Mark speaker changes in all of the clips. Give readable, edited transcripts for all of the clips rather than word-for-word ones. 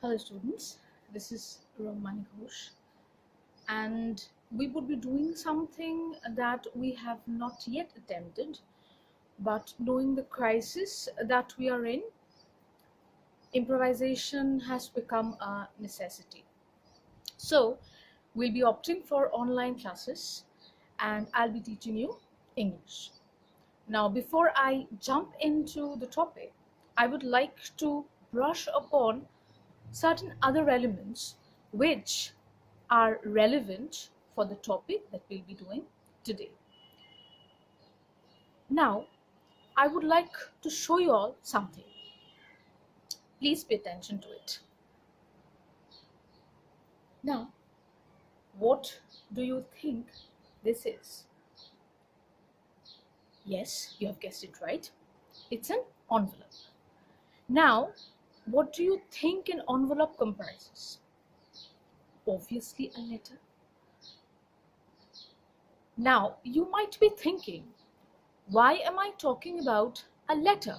Speaker 1: Hello students, this is Romani Ghosh and we would be doing something that we have not yet attempted, but knowing the crisis that we are in, improvisation has become a necessity. So we'll be opting for online classes and I'll be teaching you English. Now before I jump into the topic, I would like to brush upon certain other elements which are relevant for the topic that we'll be doing today. Now, I would like to show you all something. Please pay attention to it. Now, what do you think this is? Yes, you have guessed it right. It's an envelope. Now, what do you think an envelope comprises? Obviously, a letter. Now, you might be thinking, why am I talking about a letter?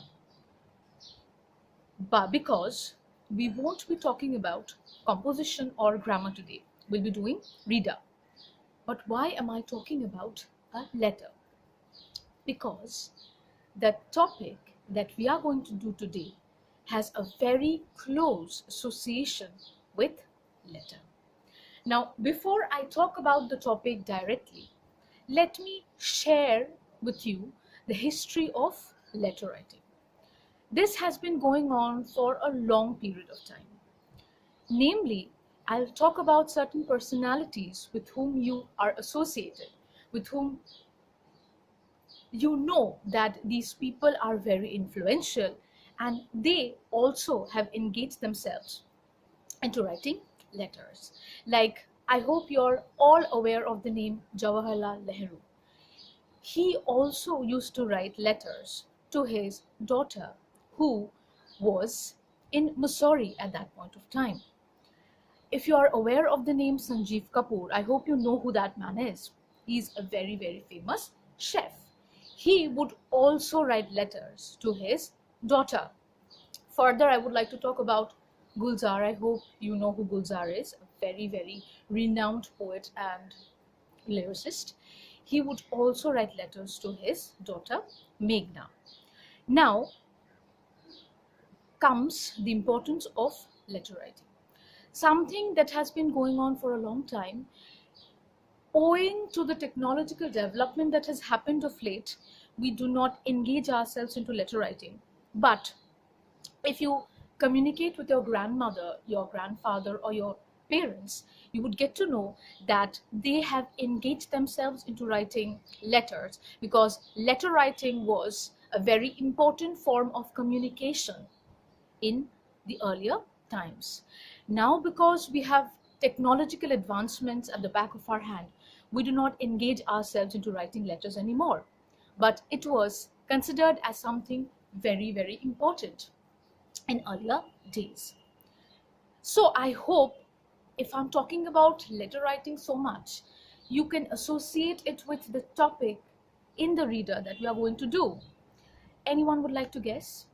Speaker 1: But because we won't be talking about composition or grammar today. We'll be doing reader. But why am I talking about a letter? Because the topic that we are going to do today has a very close association with letter. Now, before I talk about the topic directly, let me share with you the history of letter writing. This has been going on for a long period of time. Namely, I'll talk about certain personalities with whom you are associated, with whom you know that these people are very influential and they also have engaged themselves into writing letters. Like, I hope you're all aware of the name Jawaharlal Nehru. He also used to write letters to his daughter, who was in Missouri at that point of time. If you are aware of the name Sanjeev Kapoor, I hope you know who that man is. He's a very, very famous chef. He would also write letters to his daughter. Further, I would like to talk about Gulzar. I hope you know who Gulzar is, a very, very renowned poet and lyricist. He would also write letters to his daughter, Meghna. Now comes the importance of letter writing. Something that has been going on for a long time. Owing to the technological development that has happened of late, we do not engage ourselves into letter writing. But if you communicate with your grandmother, your grandfather, or your parents, you would get to know that they have engaged themselves into writing letters, because letter writing was a very important form of communication in the earlier times. Now, because we have technological advancements at the back of our hand, we do not engage ourselves into writing letters anymore. But it was considered as something very, very important in earlier days. So I hope, if I'm talking about letter writing so much, you can associate it with the topic in the reader that we are going to do. Anyone would like to guess?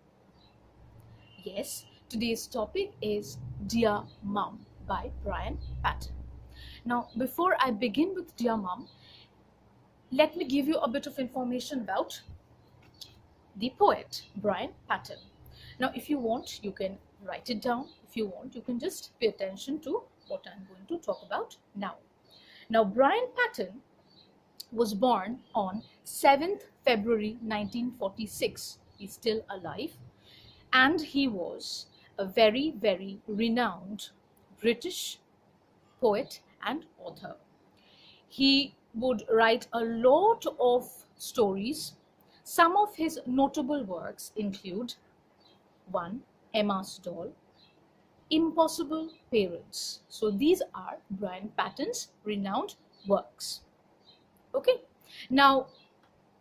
Speaker 1: Yes, today's topic is Dear Mum by Brian Patton. Now, before I begin with Dear Mum, let me give you a bit of information about the poet Brian Patton. Now, if you want, you can write it down. If you want, you can just pay attention to what I'm going to talk about now. Now, Brian Patton was born on 7th February 1946. He's still alive. And he was a very, very renowned British poet and author. He would write a lot of stories. Some of his notable works include 1. Emma's Doll, Impossible Parents. So these are Brian Patton's renowned works. Okay. Now,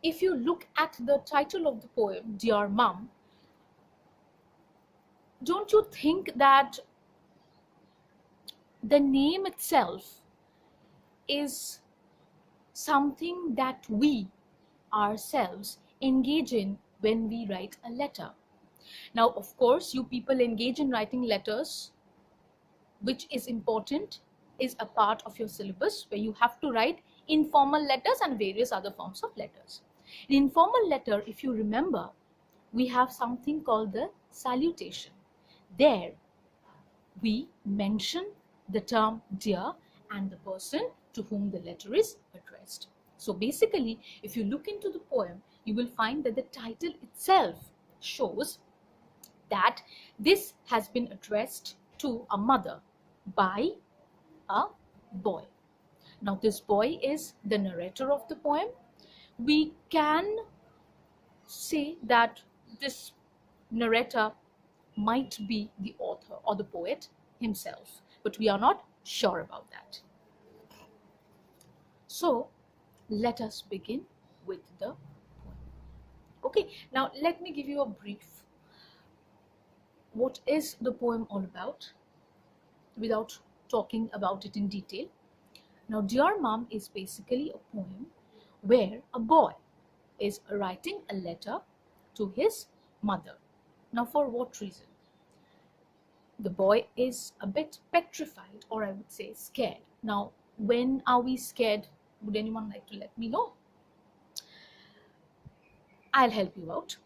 Speaker 1: if you look at the title of the poem, Dear Mum, don't you think that the name itself is something that we ourselves engage in when we write a letter? Now, of course, you people engage in writing letters which is important, is a part of your syllabus where you have to write informal letters and various other forms of letters. In informal letter, if you remember, we have something called the salutation. There we mention the term dear and the person to whom the letter is addressed. So basically, if you look into the poem, you will find that the title itself shows that this has been addressed to a mother by a boy. Now this boy is the narrator of the poem. We can say that this narrator might be the author or the poet himself, but we are not sure about that. So let us begin with the poem. Okay, now let me give you a brief. What is the poem all about without talking about it in detail? Now, Dear Mom is basically a poem where a boy is writing a letter to his mother. Now, for what reason? The boy is a bit petrified, or I would say scared. Now, when are we scared? Would anyone like to let me know? I'll help you out.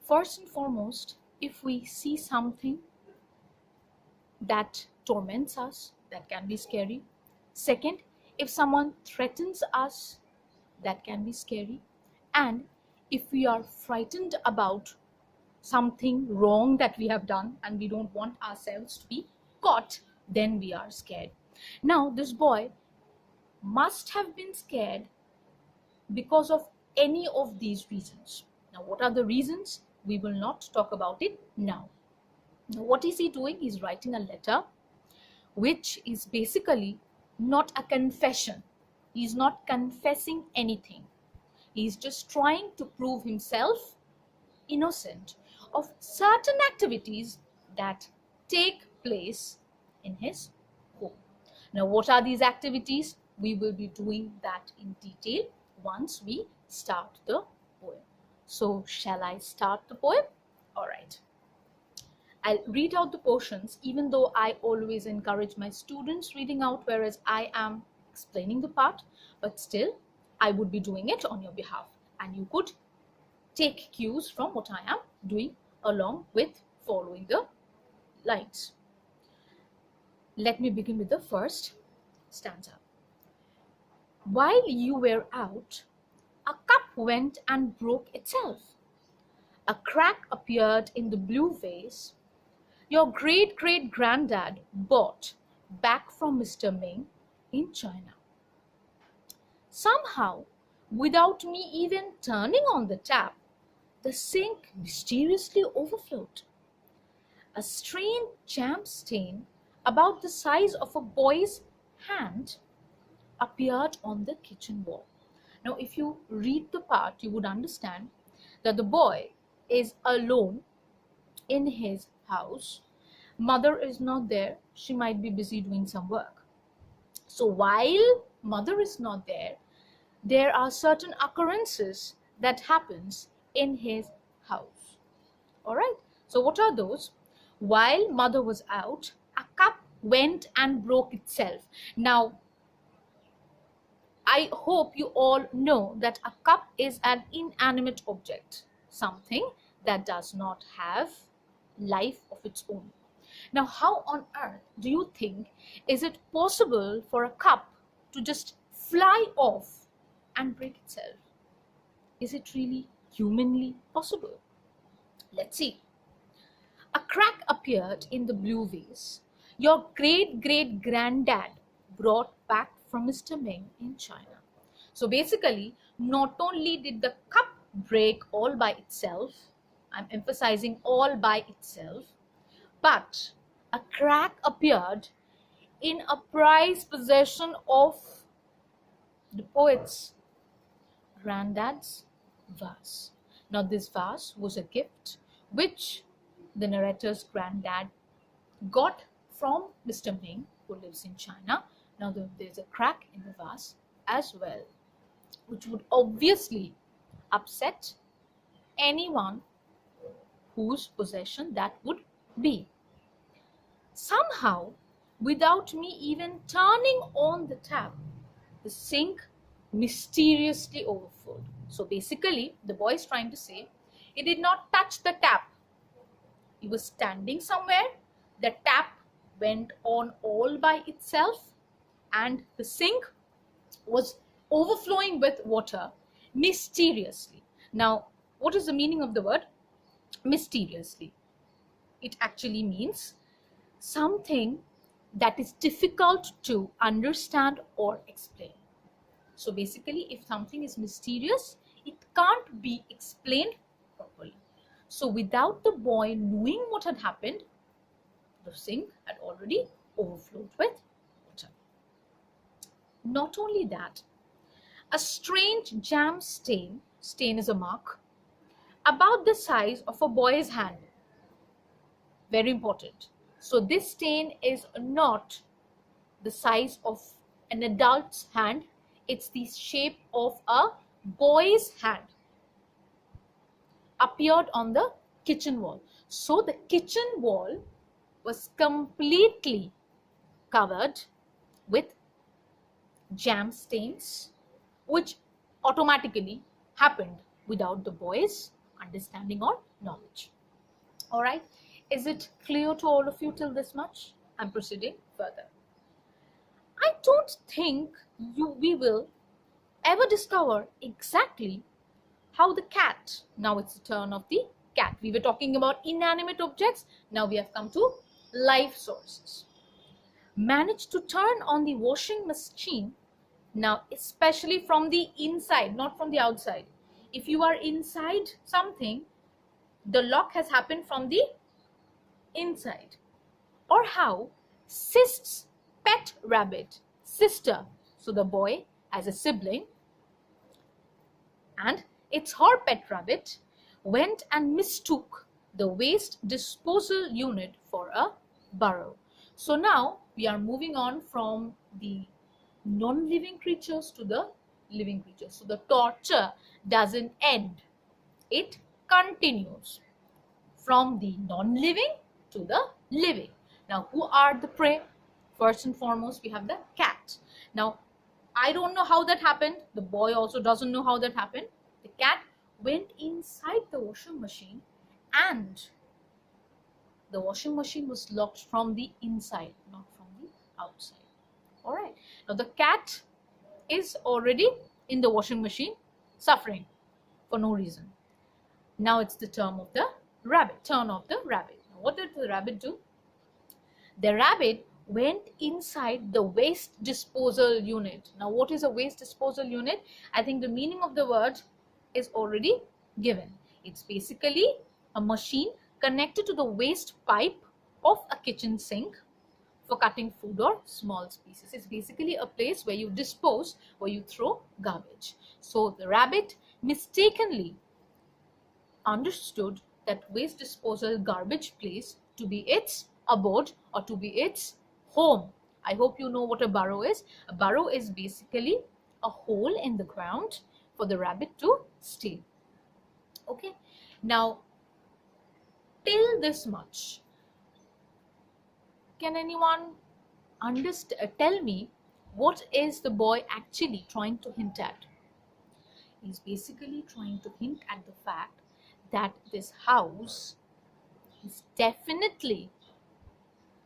Speaker 1: First and foremost, if we see something that torments us, that can be scary. Second, if someone threatens us, that can be scary. And if we are frightened about something wrong that we have done and we don't want ourselves to be caught, then we are scared. Now, this boy must have been scared because of any of these reasons. Now, what are the reasons? We will not talk about it now. Now, what is he doing? He's writing a letter which is basically not a confession. He's not confessing anything. He's just trying to prove himself innocent of certain activities that take place in his home. Now, what are these activities? We will be doing that in detail once we start the poem. So, shall I start the poem? All right. I'll read out the portions, even though I always encourage my students reading out, whereas I am explaining the part, but still, I would be doing it on your behalf. And you could take cues from what I am doing along with following the lines. Let me begin with the first stanza. While you were out, a cup went and broke itself. A crack appeared in the blue vase your great-great-granddad bought back from Mr. Ming in China. Somehow, without me even turning on the tap, the sink mysteriously overflowed. A strange jam stain about the size of a boy's hand appeared on the kitchen wall. Now, if you read the part, you would understand that the boy is alone in his house. Mother is not there. She might be busy doing some work. So while mother is not there, there are certain occurrences that happens in his house. All right. So what are those? While mother was out, a cup went and broke itself. Now, I hope you all know that a cup is an inanimate object, something that does not have life of its own. Now, how on earth do you think is it possible for a cup to just fly off and break itself? Is it really humanly possible? Let's see. A crack appeared in the blue vase your great-great-granddad brought back from Mr. Ming in China. So basically, not only did the cup break all by itself, I'm emphasizing all by itself, but a crack appeared in a prized possession of the poet's granddad's vase. Now, this vase was a gift which the narrator's granddad got from Mr. Ming, who lives in China. Now, there's a crack in the vase as well, which would obviously upset anyone whose possession that would be. Somehow, without me even turning on the tap, the sink mysteriously overflowed. So basically, the boy is trying to say he did not touch the tap. He was standing somewhere, the tap went on all by itself, and the sink was overflowing with water mysteriously. Now, what is the meaning of the word mysteriously? It actually means something that is difficult to understand or explain. So basically, if something is mysterious, it can't be explained properly. So without the boy knowing what had happened, the sink had already overflowed with water. Not only that, a strange jam stain is a mark, about the size of a boy's hand. Very important. So this stain is not the size of an adult's hand, it's the shape of a boy's hand, appeared on the kitchen wall. So the kitchen wall was completely covered with jam stains, which automatically happened without the boy's understanding or knowledge. All right, is it clear to all of you till this much? I'm proceeding further. I don't think we will ever discover exactly how the cat, now it's the turn of the cat. We were talking about inanimate objects, now we have come to life sources. Managed to turn on the washing machine, now especially from the inside, not from the outside. If you are inside something, the lock has happened from the inside. Or how Sist's pet rabbit, sister, so the boy has a sibling, and it's her pet rabbit, went and mistook the waste disposal unit for a burrow. So now we are moving on from the non-living creatures to the living creatures. So the torture doesn't end, it continues from the non-living to the living. Now, who are the prey? First and foremost, we have the cat. Now, I don't know how that happened. The boy also doesn't know how that happened. The cat went inside the washing machine, and the washing machine was locked from the inside, not from the outside. All right. Now, the cat is already in the washing machine, suffering for no reason. Now, it's the turn of the rabbit. Now, what did the rabbit do? The rabbit went inside the waste disposal unit. Now, what is a waste disposal unit? I think the meaning of the word is already given. It's basically a machine connected to the waste pipe of a kitchen sink for cutting food or small species. It's basically a place where you dispose, where you throw garbage. So the rabbit mistakenly understood that waste disposal garbage place to be its abode or to be its home. I hope you know what a burrow is. A burrow is basically a hole in the ground for the rabbit to stay. Okay, now till this much, can anyone tell me what is the boy actually trying to hint at? He's basically trying to hint at the fact that this house is definitely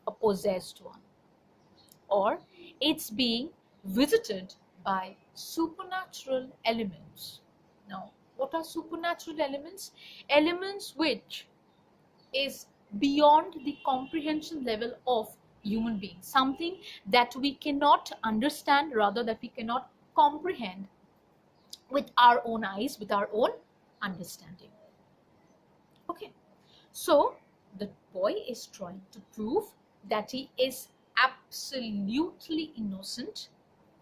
Speaker 1: a possessed one, or it's being visited by supernatural elements. Now, what are supernatural elements? Elements which is beyond the comprehension level of human beings, something that we cannot understand, rather that we cannot comprehend with our own eyes, with our own understanding. Okay, so the boy is trying to prove that he is absolutely innocent,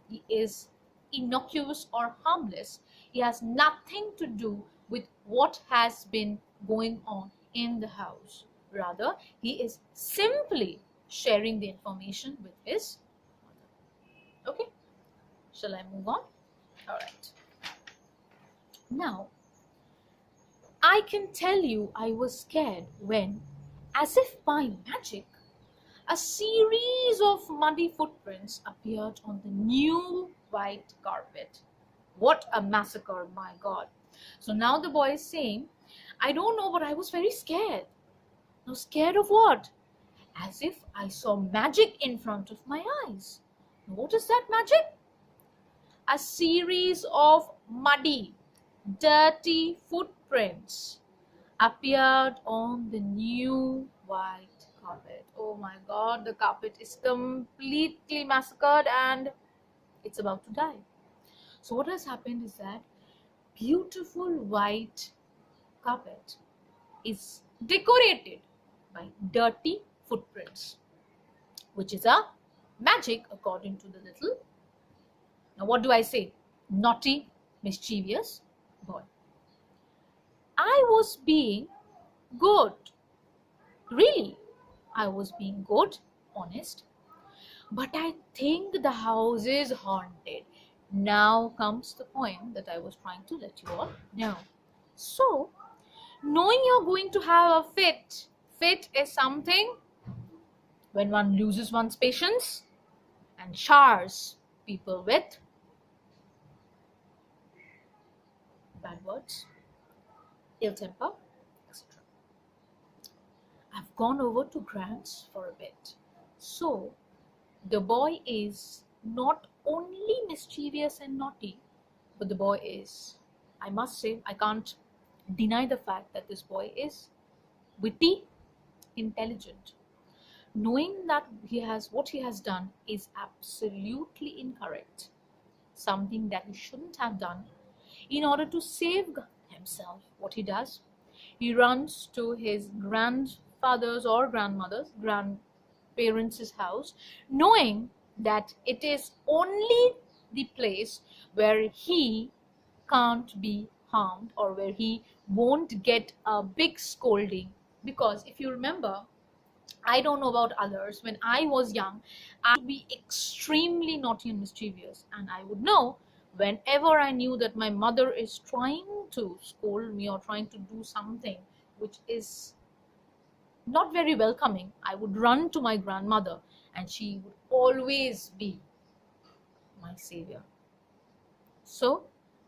Speaker 1: he is innocuous or harmless, he has nothing to do with what has been going on in the house. Rather, he is simply sharing the information with his mother. Okay, shall I move on? All right. Now, I can tell you I was scared when, as if by magic, a series of muddy footprints appeared on the new white carpet. What a massacre, my God. So now the boy is saying, I don't know, but I was very scared. Now, scared of what? As if I saw magic in front of my eyes. What is that magic? A series of muddy, dirty footprints appeared on the new white carpet. Oh my God, the carpet is completely massacred and it's about to die. So what has happened is that beautiful white carpet is decorated by dirty footprints, which is a magic according to the little, now what do I say, naughty, mischievous boy. I was being good. Really, I was being good, honest. But I think the house is haunted. Now comes the point that I was trying to let you all know. So, knowing you're going to have a fit is something when one loses one's patience and showers people with bad words, ill temper, etc. I've gone over to Grant's for a bit. So, the boy is not only mischievous and naughty, but the boy is, I must say, I can't deny the fact that this boy is witty, intelligent. Knowing that what he has done is absolutely incorrect, something that he shouldn't have done, in order to save himself, what he does, he runs to his grandfather's or grandparents' house, knowing that it is only the place where he can't be harmed or where he won't get a big scolding. Because if you remember, I don't know about others, when I was young, I would be extremely naughty and mischievous, and I would know whenever I knew that my mother is trying to scold me or trying to do something which is not very welcoming, I would run to my grandmother and she would always be my savior. So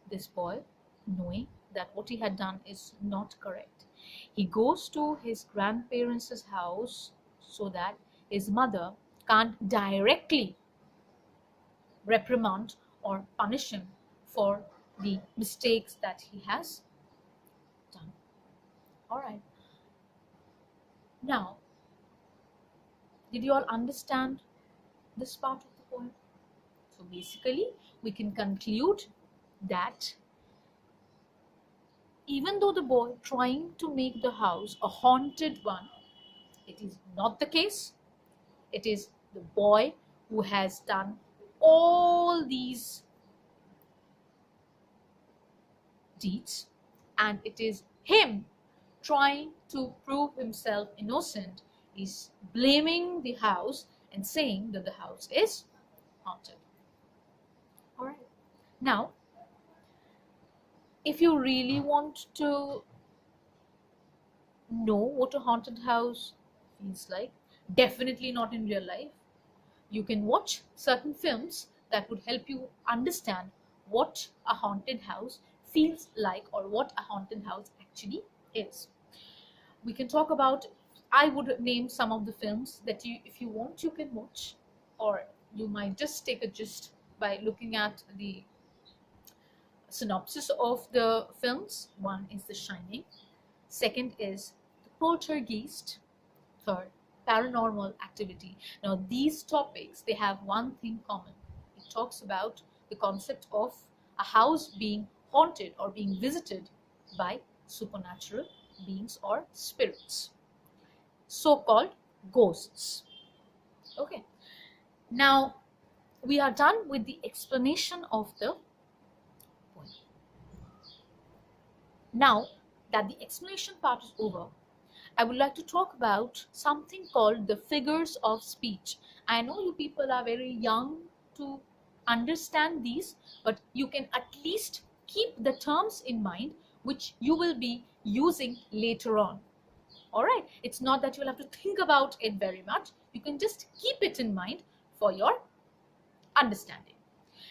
Speaker 1: this boy, knowing that what he had done is not correct, he goes to his grandparents' house so that his mother can't directly reprimand or punish him for the mistakes that he has done. All right. Now, did you all understand this part of the poem? So basically, we can conclude that even though the boy trying to make the house a haunted one, it is not the case. It is the boy who has done all these deeds, and it is him trying to prove himself innocent, is blaming the house and saying that the house is haunted. All right. Now, if you really want to know what a haunted house feels like, definitely not in real life, you can watch certain films that would help you understand what a haunted house feels like or what a haunted house actually is. We can talk about, I would name some of the films that you, if you want, you can watch, or you might just take a gist by looking at the synopsis of the films. One is The Shining, second is The Poltergeist, third, Paranormal Activity. Now these topics, they have one thing common. It talks about the concept of a house being haunted or being visited by supernatural beings or spirits, so-called ghosts. Okay, now we are done with the explanation of the poem. Now that the explanation part is over, I would like to talk about something called the figures of speech. I know you people are very young to understand these, but you can at least keep the terms in mind which you will be using later on. All right, it's not that you'll have to think about it very much. You can just keep it in mind for your understanding.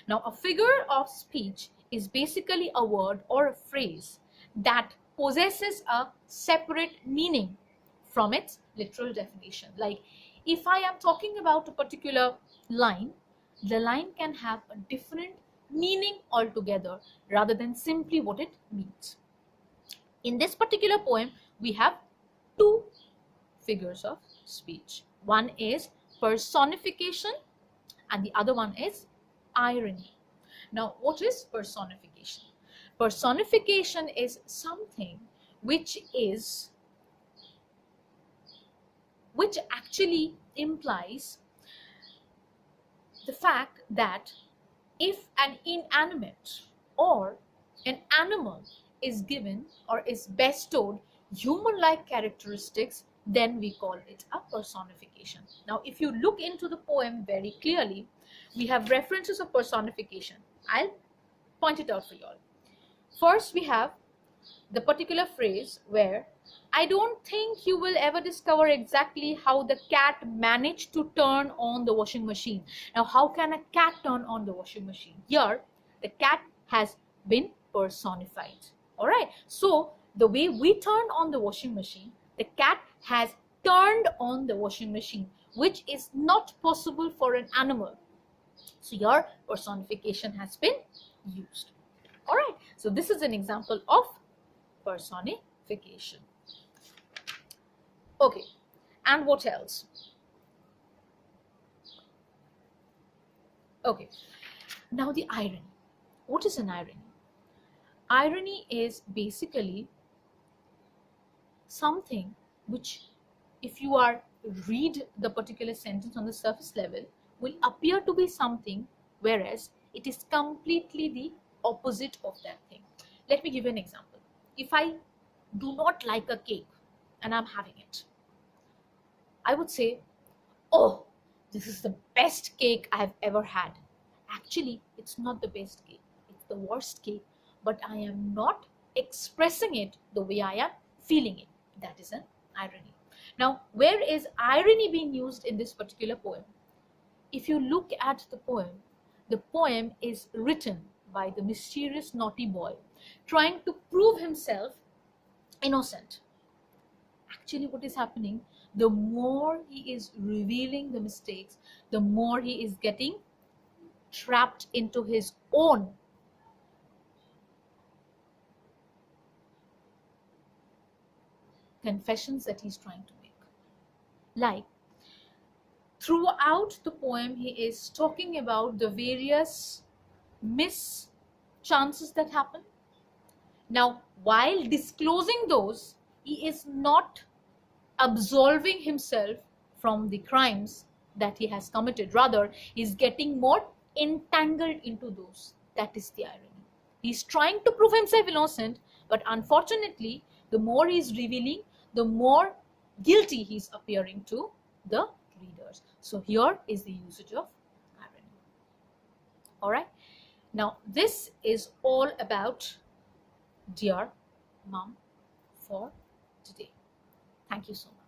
Speaker 1: Now, a figure of speech is basically a word or a phrase that possesses a separate meaning from its literal definition. Like, if I am talking about a particular line, the line can have a different meaning altogether rather than simply what it means. In this particular poem, we have two figures of speech. One is personification and the other one is irony. Now, what is personification? Personification is something which actually implies the fact that if an inanimate or an animal is given or is bestowed human-like characteristics, then we call it a personification. Now, if you look into the poem very clearly, we have references of personification. I'll point it out for you all. First, we have the particular phrase where I don't think you will ever discover exactly how the cat managed to turn on the washing machine. Now, how can a cat turn on the washing machine? Here, the cat has been personified. All right. So, the way we turn on the washing machine, the cat has turned on the washing machine, which is not possible for an animal. So, your personification has been used. All right. So, this is an example of personification. Okay. And what else? Okay. Now, the irony. What is an irony? Irony is basically something which, if you read the particular sentence on the surface level, will appear to be something, whereas it is completely the opposite of that thing. Let me give you an example. If I do not like a cake and I'm having it, I would say, oh, this is the best cake I've ever had. Actually, it's not the best cake. It's the worst cake. But I am not expressing it the way I am feeling it. That is an irony. Now, where is irony being used in this particular poem? If you look at the poem is written by the mysterious naughty boy trying to prove himself innocent. Actually, what is happening, the more he is revealing the mistakes, the more he is getting trapped into his own confessions that he's trying to make. Like, throughout the poem, he is talking about the various mischances that happen. Now, while disclosing those, he is not absolving himself from the crimes that he has committed. Rather, he is getting more entangled into those. That is the irony. He's trying to prove himself innocent, but unfortunately, the more he's revealing, the more guilty he's appearing to the readers. So here is the usage of irony. All right. Now, this is all about Dear Mom for today. Thank you so much.